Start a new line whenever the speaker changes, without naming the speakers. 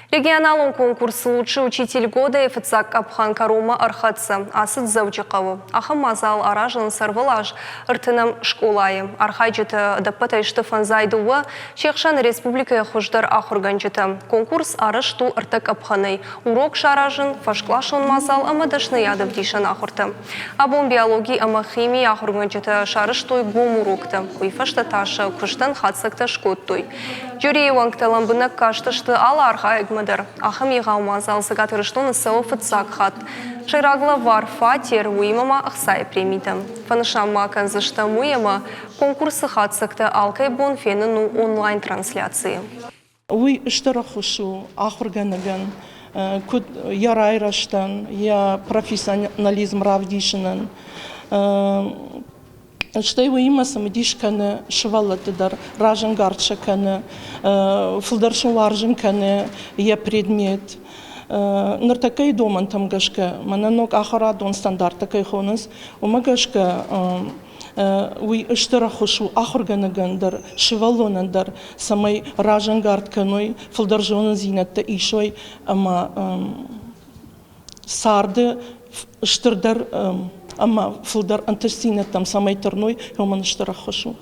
Регионалный конкурс «Лучший учитель года» и ФЦАК Абхан Карума Архатса Асыд Заучикаву. Ахамазал Аражан Сарвалаш Иртынам школайы. Архайджиты Дапатай Штефан Зайдуа Чехшан Республика Хуждар Ахурганджиты. Конкурс Арашту Иртак Абханай. Урок Шаражан Фашклашон Мазал Амадашны Ядов Дишан Ахурта. Абон биологии ама химии Ахурганджиты Шараштуй Гум урокта. Куйфашта Таша Куштан Хацакта Шкоттуй. Жюри Вангталам Бынак Кашташты Ала Архаек Ахам Егаумазал загатырыштон СО ФЦАК хат. Шайрагла варфа тер уимама ахсай премитам. Фанашамма канзышта муяма конкурсы хатсакта алкай бон фенену онлайн трансляции.
Уй штарахушу ахурганаган куд ярайраштан я профессионализм равдишинан. Что его имя самодишкане швалатыдар раженгарчакане фулдаршин ларженкане я предмет нартакай доман там гашка мананок ахарадон стандарт такой хонас умагашка уй штарахушу ахурганаган швалонандар самой раженгартканой фулдаржон зинатта ишой ама сарды штырдар Ама фулдар антестина там самой терной, я уман штарахошу.